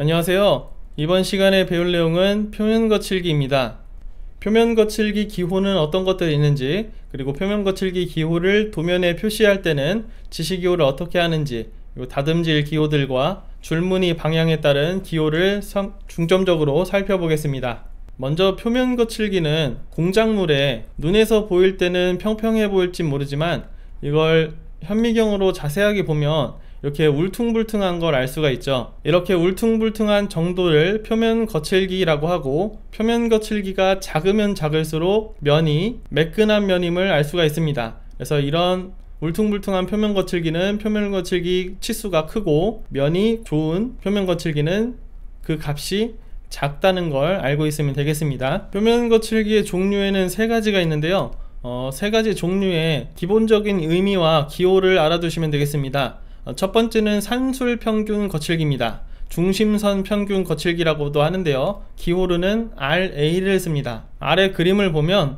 안녕하세요. 이번 시간에 배울 내용은 표면 거칠기입니다. 표면 거칠기 기호는 어떤 것들이 있는지, 그리고 표면 거칠기 기호를 도면에 표시할 때는 지시기호를 어떻게 하는지, 그리고 다듬질 기호들과 줄무늬 방향에 따른 기호를 중점적으로 살펴보겠습니다. 먼저 표면 거칠기는 공작물에 눈에서 보일 때는 평평해 보일지 모르지만 이걸 현미경으로 자세하게 보면 이렇게 울퉁불퉁한 걸 알 수가 있죠. 이렇게 울퉁불퉁한 정도를 표면 거칠기라고 하고, 표면 거칠기가 작으면 작을수록 면이 매끈한 면임을 알 수가 있습니다. 그래서 이런 울퉁불퉁한 표면 거칠기는 표면 거칠기 치수가 크고, 면이 좋은 표면 거칠기는 그 값이 작다는 걸 알고 있으면 되겠습니다. 표면 거칠기의 종류에는 세 가지가 있는데요. 세 가지 종류의 기본적인 의미와 기호를 알아두시면 되겠습니다. 첫 번째는 산술 평균 거칠기입니다. 중심선 평균 거칠기라고도 하는데요. 기호로는 RA를 씁니다. 아래 그림을 보면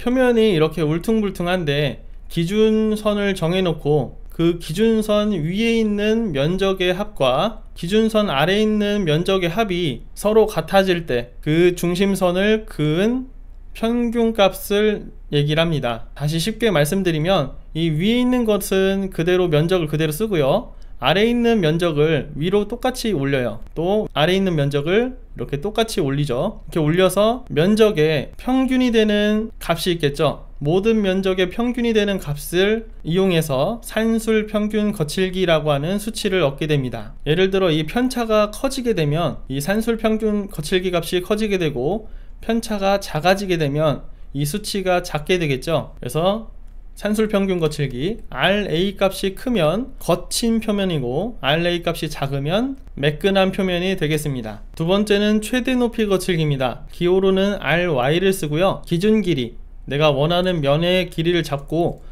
표면이 이렇게 울퉁불퉁한데 기준선을 정해놓고 그 기준선 위에 있는 면적의 합과 기준선 아래에 있는 면적의 합이 서로 같아질 때 그 중심선을 그은 평균값을 얘기를 합니다. 다시 쉽게 말씀드리면 이 위에 있는 것은 그대로 면적을 그대로 쓰고요, 아래에 있는 면적을 위로 똑같이 올려요. 또 아래에 있는 면적을 이렇게 똑같이 올리죠. 이렇게 올려서 면적의 평균이 되는 값이 있겠죠. 모든 면적의 평균이 되는 값을 이용해서 산술 평균 거칠기라고 하는 수치를 얻게 됩니다. 예를 들어 이 편차가 커지게 되면 이 산술 평균 거칠기 값이 커지게 되고, 편차가 작아지게 되면 이 수치가 작게 되겠죠. 그래서 산술 평균 거칠기 RA 값이 크면 거친 표면이고, RA 값이 작으면 매끈한 표면이 되겠습니다. 두 번째는 최대 높이 거칠기입니다. 기호로는 RY를 쓰고요, 기준 길이, 내가 원하는 면의 길이를 잡고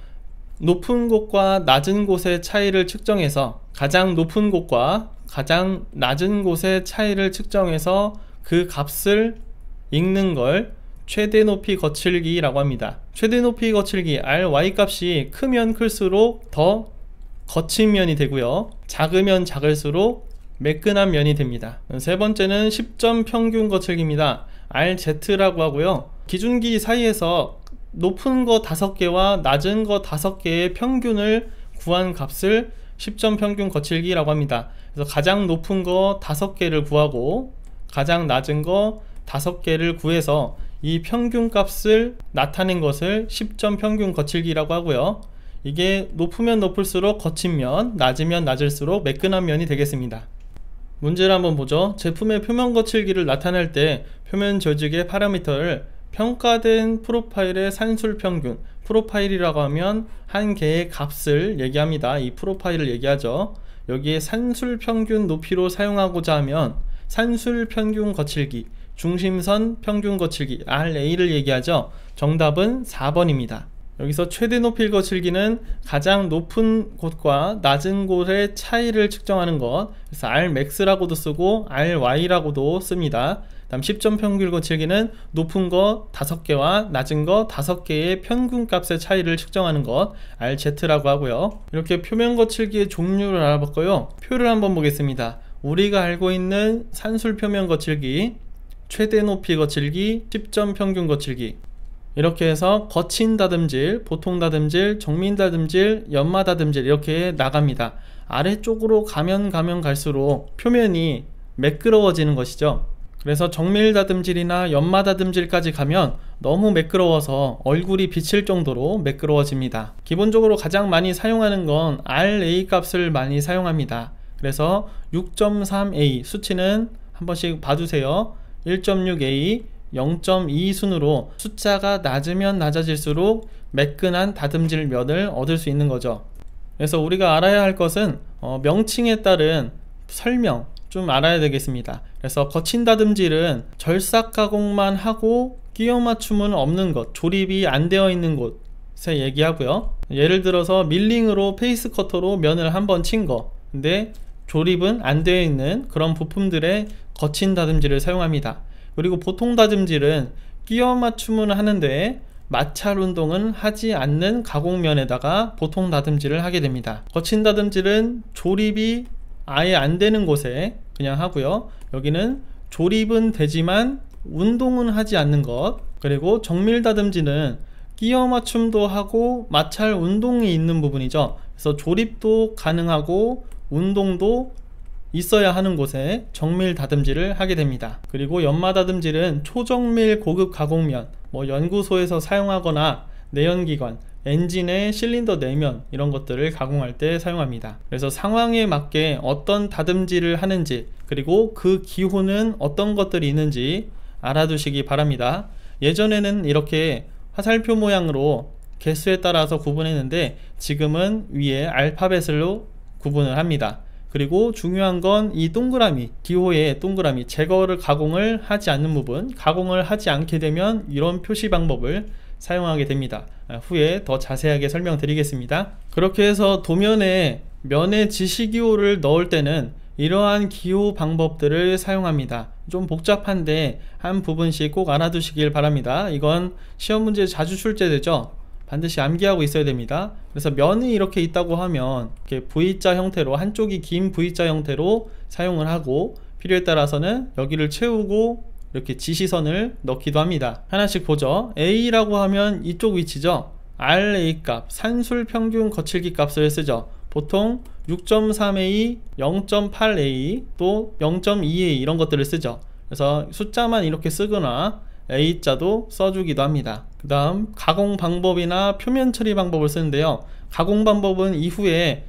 높은 곳과 낮은 곳의 차이를 측정해서 가장 높은 곳과 가장 낮은 곳의 차이를 측정해서 그 값을 읽는 걸 최대 높이 거칠기라고 합니다. 최대 높이 거칠기 RY 값이 크면 클수록 더 거친 면이 되고요, 작으면 작을수록 매끈한 면이 됩니다. 세 번째는 10점 평균 거칠기입니다. RZ라고 하고요, 기준기 사이에서 높은 거 5개와 낮은 거 5개의 평균을 구한 값을 10점 평균 거칠기라고 합니다. 그래서 가장 높은 거 5개를 구하고 가장 낮은 거 5개를 구해서 이 평균 값을 나타낸 것을 10점 평균 거칠기라고 하고요, 이게 높으면 높을수록 거친 면, 낮으면 낮을수록 매끈한 면이 되겠습니다. 문제를 한번 보죠. 제품의 표면 거칠기를 나타낼 때 표면 조직의 파라미터를 평가된 프로파일의 산술 평균, 프로파일이라고 하면 한 개의 값을 얘기합니다. 이 프로파일을 얘기하죠. 여기에 산술 평균 높이로 사용하고자 하면 산술 평균 거칠기, 중심선 평균 거칠기 RA를 얘기하죠. 정답은 4번입니다. 여기서 최대 높이 거칠기는 가장 높은 곳과 낮은 곳의 차이를 측정하는 것, 그래서 Rmax라고도 쓰고 RY라고도 씁니다. 다음 10점 평균 거칠기는 높은 거 5개와 낮은 거 5개의 평균 값의 차이를 측정하는 것, RZ라고 하고요. 이렇게 표면 거칠기의 종류를 알아봤고요. 표를 한번 보겠습니다. 우리가 알고 있는 산술 표면 거칠기, 최대 높이 거칠기, 10점 평균 거칠기, 이렇게 해서 거친 다듬질, 보통 다듬질, 정밀 다듬질, 연마 다듬질 이렇게 나갑니다. 아래쪽으로 가면 갈수록 표면이 매끄러워지는 것이죠. 그래서 정밀 다듬질이나 연마 다듬질까지 가면 너무 매끄러워서 얼굴이 비칠 정도로 매끄러워집니다. 기본적으로 가장 많이 사용하는 건 RA 값을 많이 사용합니다. 그래서 6.3A 수치는 한 번씩 봐주세요. 1.6A, 0.2 순으로 숫자가 낮으면 낮아질수록 매끈한 다듬질 면을 얻을 수 있는 거죠. 그래서 우리가 알아야 할 것은 명칭에 따른 설명 좀 알아야 되겠습니다. 그래서 거친 다듬질은 절삭 가공만 하고 끼워 맞춤은 없는 것, 조립이 안 되어 있는 곳에 얘기하고요. 예를 들어서 밀링으로 페이스 커터로 면을 한번 친 거, 근데 조립은 안 되어 있는 그런 부품들의 거친 다듬질을 사용합니다. 그리고 보통 다듬질은 끼워 맞춤은 하는데 마찰 운동은 하지 않는 가공면에다가 보통 다듬질을 하게 됩니다. 거친 다듬질은 조립이 아예 안 되는 곳에 그냥 하고요. 여기는 조립은 되지만 운동은 하지 않는 것. 그리고 정밀 다듬지는 끼워 맞춤도 하고 마찰 운동이 있는 부분이죠. 그래서 조립도 가능하고 운동도 있어야 하는 곳에 정밀 다듬질을 하게 됩니다. 그리고 연마 다듬질은 초정밀 고급 가공면, 연구소에서 사용하거나 내연기관, 엔진의 실린더 내면 이런 것들을 가공할 때 사용합니다. 그래서 상황에 맞게 어떤 다듬질을 하는지, 그리고 그 기호는 어떤 것들이 있는지 알아두시기 바랍니다. 예전에는 이렇게 화살표 모양으로 개수에 따라서 구분했는데 지금은 위에 알파벳으로 구분을 합니다. 그리고 중요한 건 이 동그라미, 기호의 동그라미, 제거를 가공을 하지 않는 부분, 가공을 하지 않게 되면 이런 표시 방법을 사용하게 됩니다. 후에 더 자세하게 설명드리겠습니다. 그렇게 해서 도면에 면의 지시기호를 넣을 때는 이러한 기호 방법들을 사용합니다. 좀 복잡한데 한 부분씩 꼭 알아두시길 바랍니다. 이건 시험 문제에 자주 출제되죠. 반드시 암기하고 있어야 됩니다. 그래서 면이 이렇게 있다고 하면 이렇게 V자 형태로, 한쪽이 긴 V자 형태로 사용을 하고, 필요에 따라서는 여기를 채우고 이렇게 지시선을 넣기도 합니다. 하나씩 보죠. A라고 하면 이쪽 위치죠. RA 값, 산술 평균 거칠기 값을 쓰죠. 보통 6.3A, 0.8A, 또 0.2A 이런 것들을 쓰죠. 그래서 숫자만 이렇게 쓰거나 A자도 써주기도 합니다. 그 다음 가공 방법이나 표면 처리 방법을 쓰는데요. 가공 방법은 이후에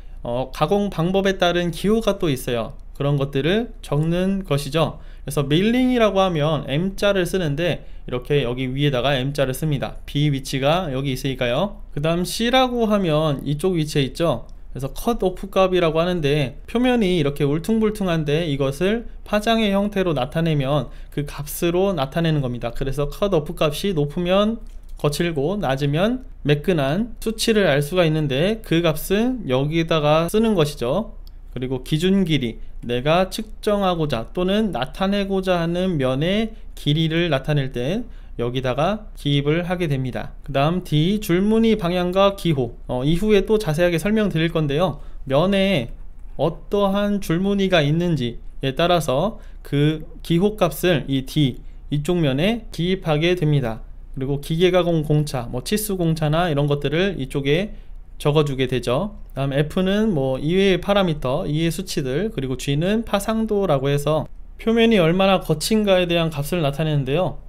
가공 방법에 따른 기호가 또 있어요. 그런 것들을 적는 것이죠. 그래서 밀링이라고 하면 M자를 쓰는데 이렇게 여기 위에다가 M자를 씁니다. B 위치가 여기 있으니까요. 그 다음 C라고 하면 이쪽 위치에 있죠. 그래서 컷 오프 값이라고 하는데, 표면이 이렇게 울퉁불퉁한데 이것을 파장의 형태로 나타내면 그 값으로 나타내는 겁니다. 그래서 컷 오프 값이 높으면 거칠고 낮으면 매끈한 수치를 알 수가 있는데, 그 값은 여기다가 쓰는 것이죠. 그리고 기준 길이, 내가 측정하고자 또는 나타내고자 하는 면의 길이를 나타낼 때 여기다가 기입을 하게 됩니다. 그 다음 D, 줄무늬 방향과 기호. 이후에 또 자세하게 설명드릴 건데요. 면에 어떠한 줄무늬가 있는지에 따라서 그 기호 값을 이 D, 이쪽 면에 기입하게 됩니다. 그리고 기계가공 공차, 치수 공차나 이런 것들을 이쪽에 적어주게 되죠. 다음 F는 이외의 파라미터, 이외의 수치들, 그리고 G는 파상도라고 해서 표면이 얼마나 거친가에 대한 값을 나타내는데요.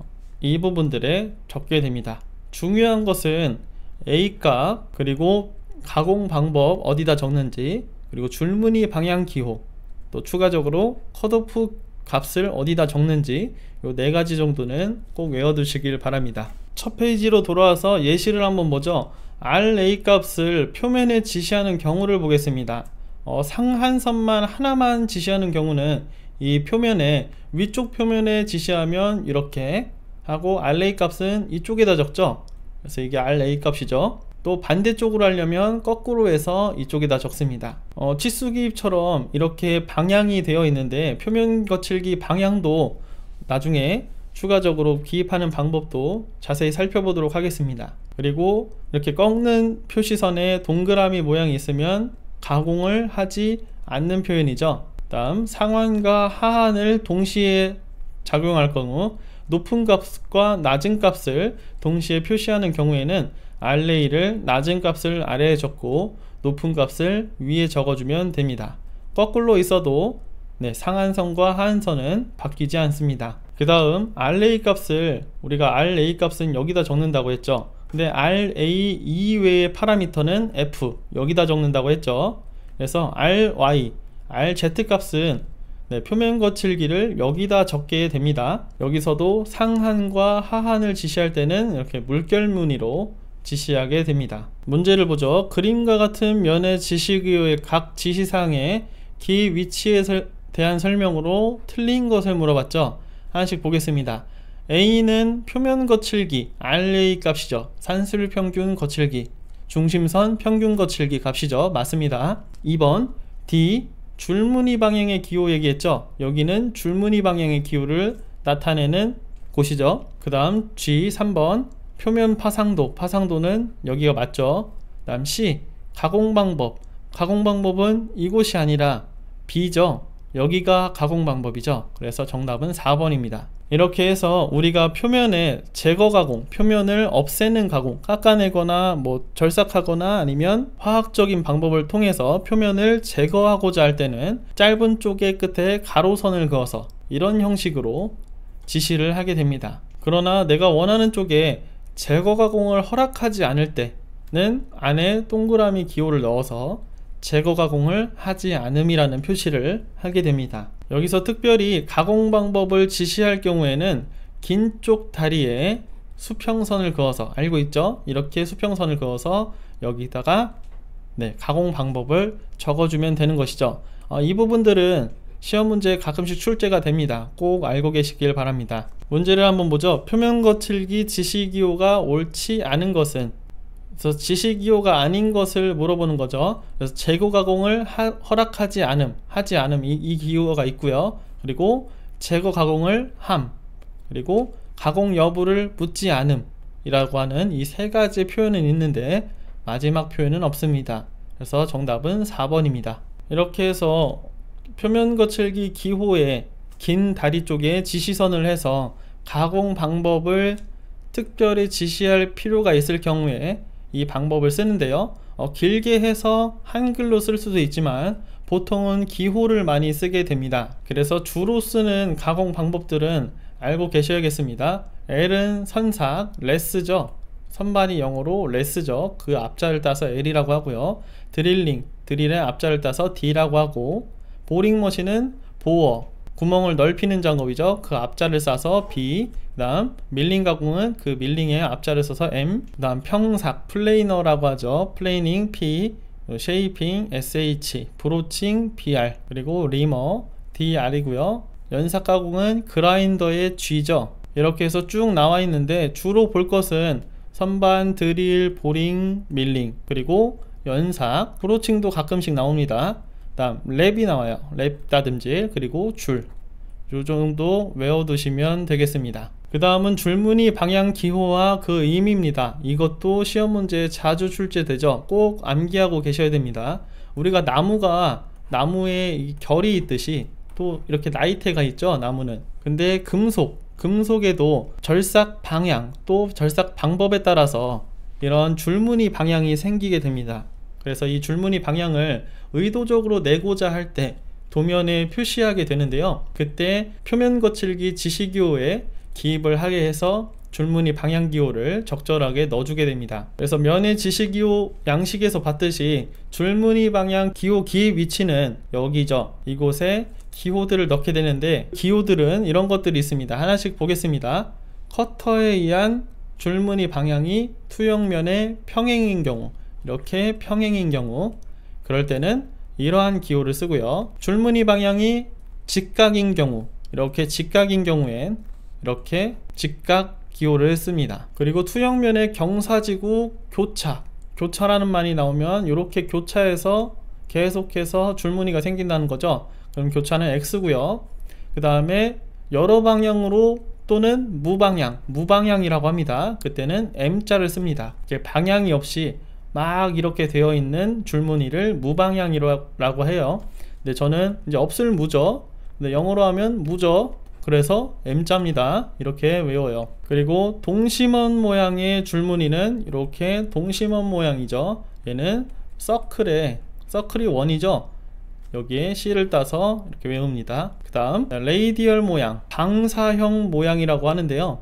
이 부분들에 적게 됩니다. 중요한 것은 A 값, 그리고 가공 방법 어디다 적는지, 그리고 줄무늬 방향 기호, 또 추가적으로 컷오프 값을 어디다 적는지, 요 4가지 정도는 꼭 외워두시길 바랍니다. 첫 페이지로 돌아와서 예시를 한번 보죠. RA 값을 표면에 지시하는 경우를 보겠습니다. 상한선만 하나만 지시하는 경우는 이 표면에, 위쪽 표면에 지시하면 이렇게 하고 RA 값은 이쪽에다 적죠. 그래서 이게 RA 값이죠. 또 반대쪽으로 하려면 거꾸로 해서 이쪽에다 적습니다. 치수 기입처럼 이렇게 방향이 되어 있는데, 표면 거칠기 방향도 나중에 추가적으로 기입하는 방법도 자세히 살펴보도록 하겠습니다. 그리고 이렇게 꺾는 표시선에 동그라미 모양이 있으면 가공을 하지 않는 표현이죠. 다음 상한과 하한을 동시에 작용할 경우, 높은 값과 낮은 값을 동시에 표시하는 경우에는 RA를 낮은 값을 아래에 적고 높은 값을 위에 적어주면 됩니다. 거꾸로 있어도 상한선과 하한선은 바뀌지 않습니다. 그 다음 RA 값을, 우리가 RA 값은 여기다 적는다고 했죠. 근데 RA 이외의 파라미터는 F, 여기다 적는다고 했죠. 그래서 RY, RZ 값은 표면 거칠기를 여기다 적게 됩니다. 여기서도 상한과 하한을 지시할 때는 이렇게 물결무늬로 지시하게 됩니다. 문제를 보죠. 그림과 같은 면의 지시기호의 각 지시사항의 기 위치에 대한 설명으로 틀린 것을 물어봤죠. 하나씩 보겠습니다. A는 표면 거칠기 RA 값이죠. 산술 평균 거칠기, 중심선 평균 거칠기 값이죠. 맞습니다. 2번 D, 줄무늬 방향의 기호 얘기했죠. 여기는 줄무늬 방향의 기호를 나타내는 곳이죠. 그 다음 G, 3번 표면 파상도, 파상도는 여기가 맞죠. 그 다음 C, 가공 방법, 가공 방법은 이곳이 아니라 B죠. 여기가 가공 방법이죠. 그래서 정답은 4번입니다. 이렇게 해서 우리가 표면에 제거 가공, 표면을 없애는 가공, 깎아내거나 뭐 절삭하거나 아니면 화학적인 방법을 통해서 표면을 제거하고자 할 때는 짧은 쪽의 끝에 가로선을 그어서 이런 형식으로 지시를 하게 됩니다. 그러나 내가 원하는 쪽에 제거 가공을 허락하지 않을 때는 안에 동그라미 기호를 넣어서 제거 가공을 하지 않음이라는 표시를 하게 됩니다. 여기서 특별히 가공 방법을 지시할 경우에는 긴 쪽 다리에 수평선을 그어서, 알고 있죠? 이렇게 수평선을 그어서 여기다가 가공 방법을 적어주면 되는 것이죠. 이 부분들은 시험 문제에 가끔씩 출제가 됩니다. 꼭 알고 계시길 바랍니다. 문제를 한번 보죠. 표면 거칠기 지시기호가 옳지 않은 것은, 그래서 지시기호가 아닌 것을 물어보는 거죠. 그래서 제거 가공을 허락하지 않음, 하지 않음, 이 기호가 있고요. 그리고 제거 가공을 함, 그리고 가공 여부를 묻지 않음 이라고 하는 이 세 가지 표현은 있는데 마지막 표현은 없습니다. 그래서 정답은 4번입니다. 이렇게 해서 표면 거칠기 기호의 긴 다리 쪽에 지시선을 해서 가공 방법을 특별히 지시할 필요가 있을 경우에 이 방법을 쓰는데요. 길게 해서 한글로 쓸 수도 있지만 보통은 기호를 많이 쓰게 됩니다. 그래서 주로 쓰는 가공 방법들은 알고 계셔야겠습니다. L은 선삭, 레스죠. 선반이 영어로 레스죠. 그 앞자를 따서 L이라고 하고요. 드릴링, 드릴의 앞자를 따서 D라고 하고, 보링머신은 보어, 구멍을 넓히는 작업이죠. 그 앞자를 싸서 B, 그 다음 밀링 가공은 그 밀링의 앞자를 써서 M, 그 다음 평삭, 플레이너라고 하죠. 플레이닝 P, 쉐이핑 SH, 브로칭 BR, 그리고 리머 DR이고요. 연삭 가공은 그라인더의 G죠. 이렇게 해서 쭉 나와 있는데 주로 볼 것은 선반, 드릴, 보링, 밀링, 그리고 연삭, 브로칭도 가끔씩 나옵니다. 다음 랩이 나와요. 랩 다듬질, 그리고 줄, 요 정도 외워두시면 되겠습니다. 그 다음은 줄무늬 방향 기호와 그 의미입니다. 이것도 시험 문제에 자주 출제되죠. 꼭 암기하고 계셔야 됩니다. 우리가 나무에 이 결이 있듯이 또 이렇게 나이테가 있죠. 나무는. 근데 금속에도 절삭 방향 또 절삭 방법에 따라서 이런 줄무늬 방향이 생기게 됩니다. 그래서 이 줄무늬 방향을 의도적으로 내고자 할 때 도면에 표시하게 되는데요. 그때 표면 거칠기 지시기호에 기입을 하게 해서 줄무늬 방향 기호를 적절하게 넣어주게 됩니다. 그래서 면의 지시기호 양식에서 봤듯이 줄무늬 방향 기호 기입 위치는 여기죠. 이곳에 기호들을 넣게 되는데 기호들은 이런 것들이 있습니다. 하나씩 보겠습니다. 커터에 의한 줄무늬 방향이 투영면의 평행인 경우, 이렇게 평행인 경우, 그럴 때는 이러한 기호를 쓰고요. 줄무늬 방향이 직각인 경우, 이렇게 직각인 경우엔 이렇게 직각 기호를 씁니다. 그리고 투영면의 경사지구 교차라는 말이 나오면 이렇게 교차해서 계속해서 줄무늬가 생긴다는 거죠. 그럼 교차는 X고요. 그 다음에 여러 방향으로 또는 무방향이라고 합니다. 그때는 M자를 씁니다. 방향이 없이 막 이렇게 되어 있는 줄무늬를 무방향이라고 해요. 근데 저는 이제 없을 무죠. 근데 영어로 하면 무죠. 그래서 M자입니다. 이렇게 외워요. 그리고 동심원 모양의 줄무늬는 이렇게 동심원 모양이죠. 얘는 서클이 원이죠. 여기에 C를 따서 이렇게 외웁니다. 그 다음 레이디얼 모양, 방사형 모양이라고 하는데요.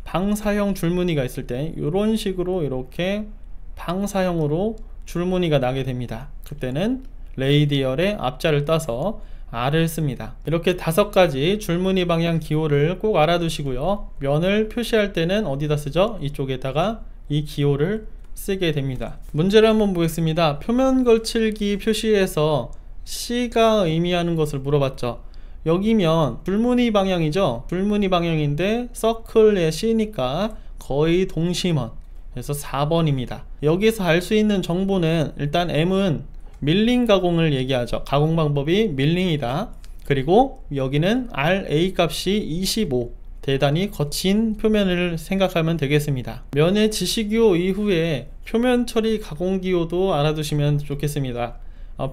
방사형 줄무늬가 있을 때 이런 식으로 이렇게 방사형으로 줄무늬가 나게 됩니다. 그때는 레이디얼의 앞자를 따서 R을 씁니다. 이렇게 5가지 줄무늬 방향 기호를 꼭 알아두시고요. 면을 표시할 때는 어디다 쓰죠? 이쪽에다가 이 기호를 쓰게 됩니다. 문제를 한번 보겠습니다. 표면 거칠기 표시에서 C가 의미하는 것을 물어봤죠. 여기면 줄무늬 방향이죠. 줄무늬 방향인데 서클의 C니까 거의 동심원, 그래서 4번입니다. 여기서 알 수 있는 정보는 일단 M은 밀링 가공을 얘기하죠. 가공 방법이 밀링이다. 그리고 여기는 RA 값이 25, 대단히 거친 표면을 생각하면 되겠습니다. 면의 지시기호 이후에 표면 처리 가공 기호도 알아두시면 좋겠습니다.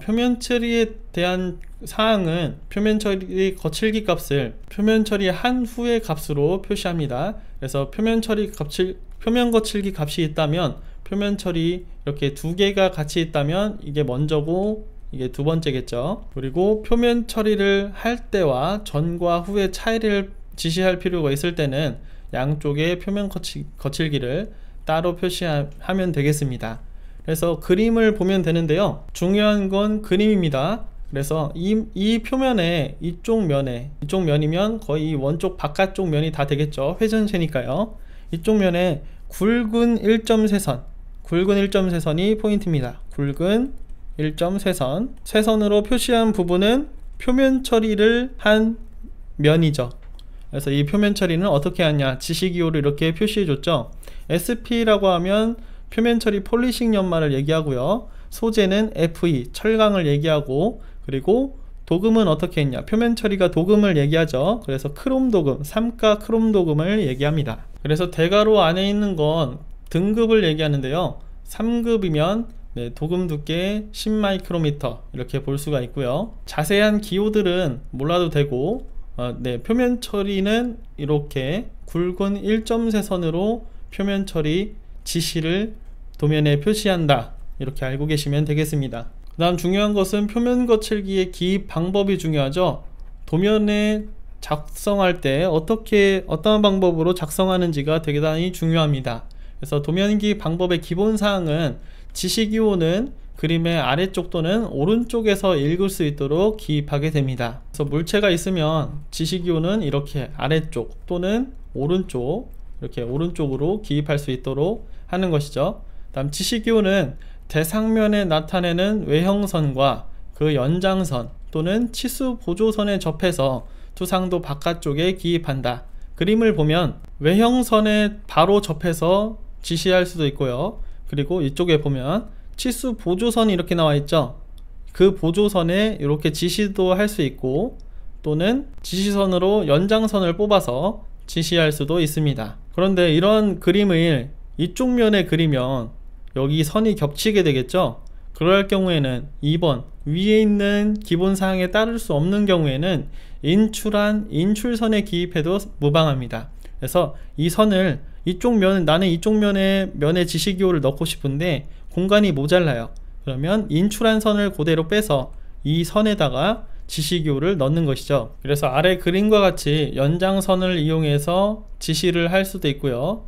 표면 처리에 대한 사항은 표면 처리 거칠기 값을 표면 처리한 후의 값으로 표시합니다. 그래서 표면 거칠기 값이 있다면 표면 처리 이렇게 두 개가 같이 있다면 이게 먼저고 이게 두 번째겠죠. 그리고 표면 처리를 할 때와 전과 후의 차이를 지시할 필요가 있을 때는 양쪽의 표면 거칠기를 따로 표시하면 되겠습니다. 그래서 그림을 보면 되는데요. 중요한 건 그림입니다. 그래서 이 표면에 이쪽 면이면 거의 원쪽 바깥쪽 면이 다 되겠죠. 회전체니까요. 이쪽 면에 굵은 일점세선이 포인트입니다. 굵은 일점세선, 세선으로 표시한 부분은 표면 처리를 한 면이죠. 그래서 이 표면 처리는 어떻게 하냐, 지시기호를 이렇게 표시해 줬죠. SP라고 하면 표면 처리 폴리싱 연마를 얘기하고요. 소재는 FE, 철강을 얘기하고, 그리고 도금은 어떻게 했냐, 표면 처리가 도금을 얘기하죠. 그래서 크롬 도금, 삼가 크롬 도금을 얘기합니다. 그래서 대괄호 안에 있는 건 등급을 얘기하는데요. 3급이면 도금 두께 10마이크로미터 이렇게 볼 수가 있고요. 자세한 기호들은 몰라도 되고, 표면 처리는 이렇게 굵은 일점세선으로 표면 처리 지시를 도면에 표시한다, 이렇게 알고 계시면 되겠습니다. 그 다음 중요한 것은 표면 거칠기의 기입 방법이 중요하죠. 도면에 작성할 때 어떤 방법으로 작성하는지가 대단히 중요합니다. 그래서 도면기 방법의 기본사항은 지시기호는 그림의 아래쪽 또는 오른쪽에서 읽을 수 있도록 기입하게 됩니다. 그래서 물체가 있으면 지시기호는 이렇게 아래쪽 또는 오른쪽, 이렇게 오른쪽으로 기입할 수 있도록 하는 것이죠. 다음 지시기호는 대상면에 나타내는 외형선과 그 연장선 또는 치수 보조선에 접해서 투상도 바깥쪽에 기입한다. 그림을 보면 외형선에 바로 접해서 지시할 수도 있고요. 그리고 이쪽에 보면 치수 보조선이 이렇게 나와 있죠. 그 보조선에 이렇게 지시도 할 수 있고, 또는 지시선으로 연장선을 뽑아서 지시할 수도 있습니다. 그런데 이런 그림을 이쪽 면에 그리면 여기 선이 겹치게 되겠죠. 그럴 경우에는 2번 위에 있는 기본사항에 따를 수 없는 경우에는 인출선에 기입해도 무방합니다. 그래서 이 선을 나는 이쪽 면에 지시기호를 넣고 싶은데 공간이 모자라요. 그러면 인출한 선을 그대로 빼서 이 선에다가 지시기호를 넣는 것이죠. 그래서 아래 그림과 같이 연장선을 이용해서 지시를 할 수도 있고요,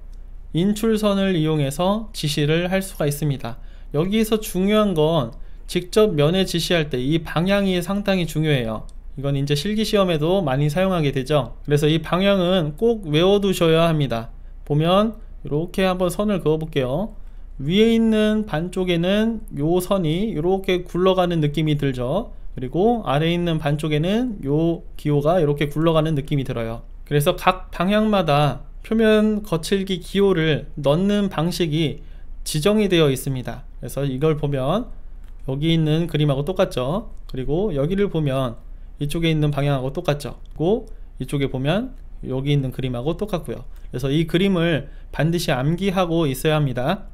인출선을 이용해서 지시를 할 수가 있습니다. 여기에서 중요한 건 직접 면에 지시할 때 이 방향이 상당히 중요해요. 이건 이제 실기시험에도 많이 사용하게 되죠. 그래서 이 방향은 꼭 외워두셔야 합니다. 보면 이렇게 한번 선을 그어 볼게요. 위에 있는 반쪽에는 요 선이 이렇게 굴러가는 느낌이 들죠. 그리고 아래에 있는 반쪽에는 요 기호가 이렇게 굴러가는 느낌이 들어요. 그래서 각 방향마다 표면 거칠기 기호를 넣는 방식이 지정이 되어 있습니다. 그래서 이걸 보면 여기 있는 그림하고 똑같죠. 그리고 여기를 보면 이쪽에 있는 방향하고 똑같죠. 그리고 이쪽에 보면 여기 있는 그림하고 똑같고요. 그래서 이 그림을 반드시 암기하고 있어야 합니다.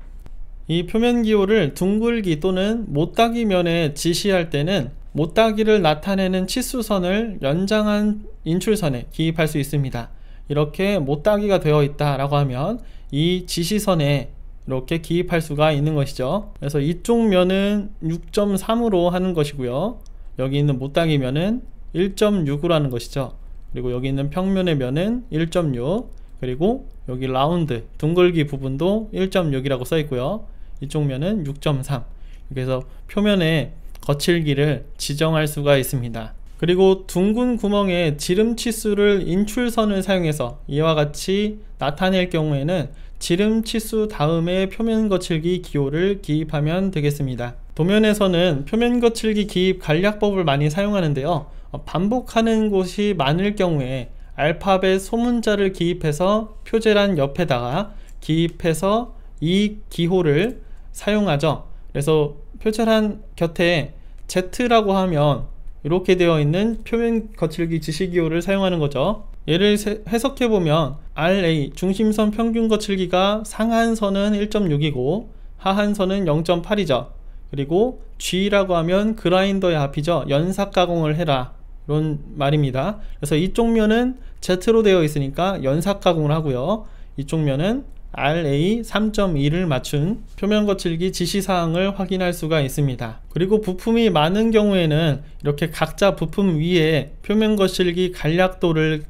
이 표면 기호를 둥글기 또는 못따기 면에 지시할 때는 못따기를 나타내는 치수선을 연장한 인출선에 기입할 수 있습니다. 이렇게 못따기가 되어 있다라고 하면 이 지시선에 이렇게 기입할 수가 있는 것이죠. 그래서 이쪽 면은 6.3으로 하는 것이고요, 여기 있는 못따기 면은 1.6으로 하는 것이죠. 그리고 여기 있는 평면의 면은 1.6, 그리고 여기 라운드 둥글기 부분도 1.6이라고 써 있고요, 이쪽 면은 6.3. 그래서 표면에 거칠기를 지정할 수가 있습니다. 그리고 둥근 구멍에 지름 치수를 인출선을 사용해서 이와 같이 나타낼 경우에는 지름 치수 다음에 표면 거칠기 기호를 기입하면 되겠습니다. 도면에서는 표면 거칠기 기입 간략법을 많이 사용하는데요, 반복하는 곳이 많을 경우에 알파벳 소문자를 기입해서 표제란 옆에다가 기입해서 이 기호를 사용하죠. 그래서 표제란 곁에 Z라고 하면 이렇게 되어 있는 표면 거칠기 지시기호를 사용하는 거죠. 얘를 해석해보면 RA 중심선 평균 거칠기가 상한선은 1.6이고 하한선은 0.8이죠. 그리고 G라고 하면 그라인더의 앞이죠. 연삭 가공을 해라, 이런 말입니다. 그래서 이쪽 면은 Z로 되어 있으니까 연삭 가공을 하고요. 이쪽 면은 RA 3.2를 맞춘 표면 거칠기 지시사항을 확인할 수가 있습니다. 그리고 부품이 많은 경우에는 이렇게 각자 부품 위에 표면 거칠기 간략도를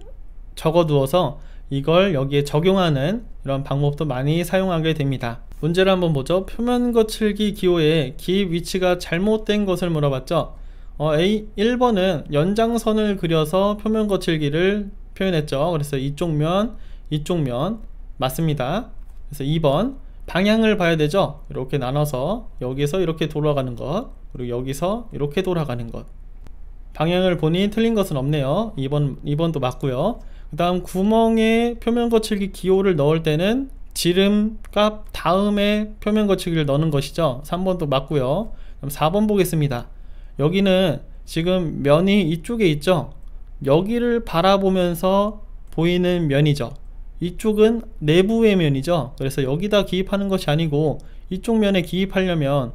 적어 두어서 이걸 여기에 적용하는 이런 방법도 많이 사용하게 됩니다. 문제를 한번 보죠. 표면 거칠기 기호의 기입 위치가 잘못된 것을 물어봤죠. 1번은 연장선을 그려서 표면 거칠기를 표현했죠. 그래서 이쪽 면 맞습니다. 그래서 2번 방향을 봐야 되죠. 이렇게 나눠서 여기서 이렇게 돌아가는 것, 그리고 여기서 이렇게 돌아가는 것. 방향을 보니 틀린 것은 없네요. 2번도 맞고요. 그 다음 구멍에 표면 거칠기 기호를 넣을 때는 지름 값 다음에 표면 거칠기를 넣는 것이죠. 3번도 맞고요. 그럼 4번 보겠습니다. 여기는 지금 면이 이쪽에 있죠. 여기를 바라보면서 보이는 면이죠. 이쪽은 내부의 면이죠. 그래서 여기다 기입하는 것이 아니고 이쪽 면에 기입하려면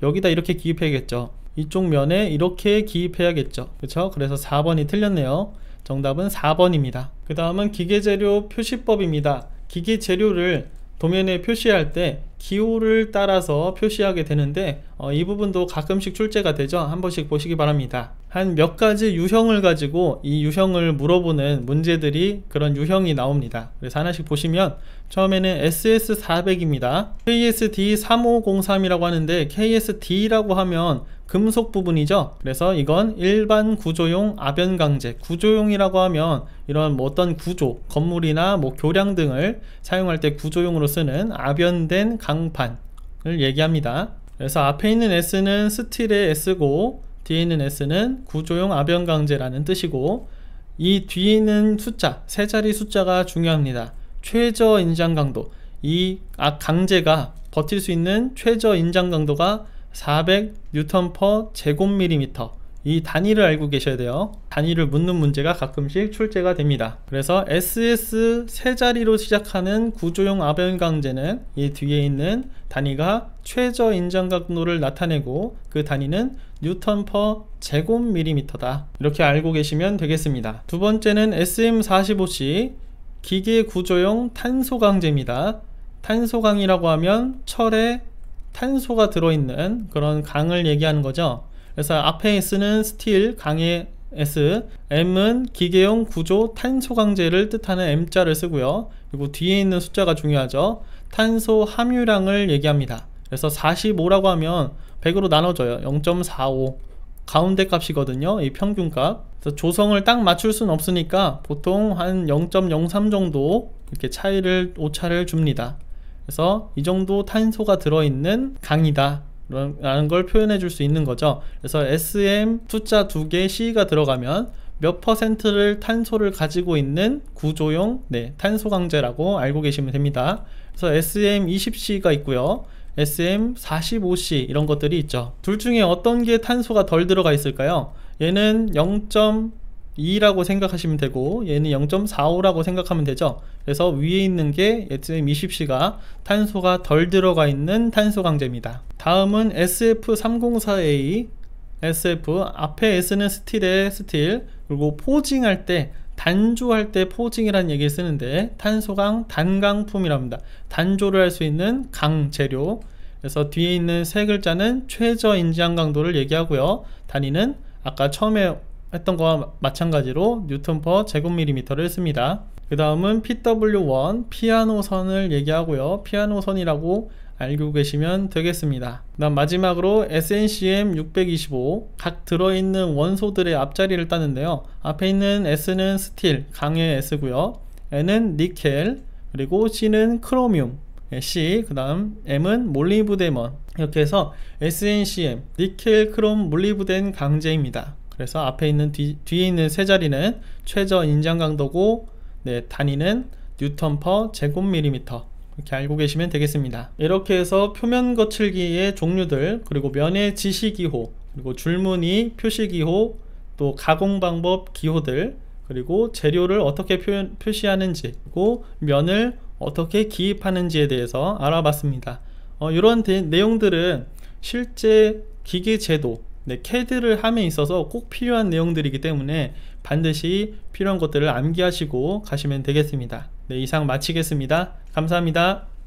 여기다 이렇게 기입해야겠죠. 이쪽 면에 이렇게 기입해야겠죠. 그렇죠? 그래서 4번이 틀렸네요. 정답은 4번입니다. 그 다음은 기계재료 표시법입니다. 기계재료를 도면에 표시할 때 기호를 따라서 표시하게 되는데 이 부분도 가끔씩 출제가 되죠. 한 번씩 보시기 바랍니다. 한 몇 가지 유형을 가지고 이 유형을 물어보는 문제들이 그런 유형이 나옵니다. 그래서 하나씩 보시면 처음에는 SS400입니다. KSD3503이라고 하는데 KSD라고 하면 금속 부분이죠. 그래서 이건 일반 구조용 아변강제, 구조용이라고 하면 이런 뭐 어떤 구조, 건물이나 뭐 교량 등을 사용할 때 구조용으로 쓰는 아변된 강판을 얘기합니다. 그래서 앞에 있는 S는 스틸의 S고 뒤에 있는 S는 구조용 아변강제라는 뜻이고, 이 뒤에 있는 숫자, 세 자리 숫자가 중요합니다. 최저 인장 강도, 이 강제가 버틸 수 있는 최저 인장 강도가 400N/제곱밀리미터, 이 단위를 알고 계셔야 돼요. 단위를 묻는 문제가 가끔씩 출제가 됩니다. 그래서 SS 세 자리로 시작하는 구조용 아변강제는 이 뒤에 있는 단위가 최저 인장 강도를 나타내고 그 단위는 N/제곱밀리미터다. 이렇게 알고 계시면 되겠습니다. 두 번째는 SM45C 기계 구조용 탄소강제입니다. 탄소강이라고 하면 철에 탄소가 들어있는 그런 강을 얘기하는 거죠. 그래서 앞에 S는 스틸, 강의 S, M은 기계용 구조 탄소강제를 뜻하는 M자를 쓰고요. 그리고 뒤에 있는 숫자가 중요하죠. 탄소 함유량을 얘기합니다. 그래서 45라고 하면 100으로 나눠져요. 0.45 가운데 값이거든요. 이 평균값. 그래서 조성을 딱 맞출 수는 없으니까 보통 한 0.03 정도 이렇게 차이를, 오차를 줍니다. 그래서 이 정도 탄소가 들어있는 강이다 라는 걸 표현해 줄 수 있는 거죠. 그래서 SM 숫자 2개 C가 들어가면 몇 %를 탄소를 가지고 있는 구조용 탄소강제라고 알고 계시면 됩니다. 그래서 SM20C가 있고요, SM45C 이런 것들이 있죠. 둘 중에 어떤 게 탄소가 덜 들어가 있을까요? 얘는 0.2라고 생각하시면 되고 얘는 0.45라고 생각하면 되죠. 그래서 위에 있는 게 SM20C가 탄소가 덜 들어가 있는 탄소강제입니다. 다음은 SF304A. SF 앞에 S는 스틸의 스틸, 그리고 포징할 때, 단조할 때 포징이라는 얘기를 쓰는데 탄소강 단강품이라고 합니다. 단조를 할 수 있는 강재료. 그래서 뒤에 있는 세 글자는 최저 인장 강도를 얘기하고요, 단위는 아까 처음에 했던 거와 마찬가지로 N/제곱밀리미터를 씁니다. 그 다음은 PW1 피아노선을 얘기하고요, 피아노선이라고 알고 계시면 되겠습니다. 그 다음 마지막으로 SNCM625 각 들어있는 원소들의 앞자리를 따는데요, 앞에 있는 S는 스틸, 강의 S고요, N은 니켈, 그리고 C는 크로뮴, C, 그 다음 M은 몰리브데먼. 이렇게 해서 SNCM 니켈, 크롬, 몰리브덴 강제입니다. 그래서 앞에 있는 뒤에 있는 세 자리는 최저 인장 강도고 단위는 N/제곱밀리미터. 이렇게 알고 계시면 되겠습니다. 이렇게 해서 표면 거칠기의 종류들, 그리고 면의 지시기호, 그리고 줄무늬 표시기호, 또 가공 방법 기호들, 그리고 재료를 어떻게 표시하는지, 그리고 면을 어떻게 기입하는지에 대해서 알아봤습니다. 이런 내용들은 실제 기계 제도, CAD를 함에 있어서 꼭 필요한 내용들이기 때문에 반드시 필요한 것들을 암기하시고 가시면 되겠습니다. 이상 마치겠습니다. 감사합니다.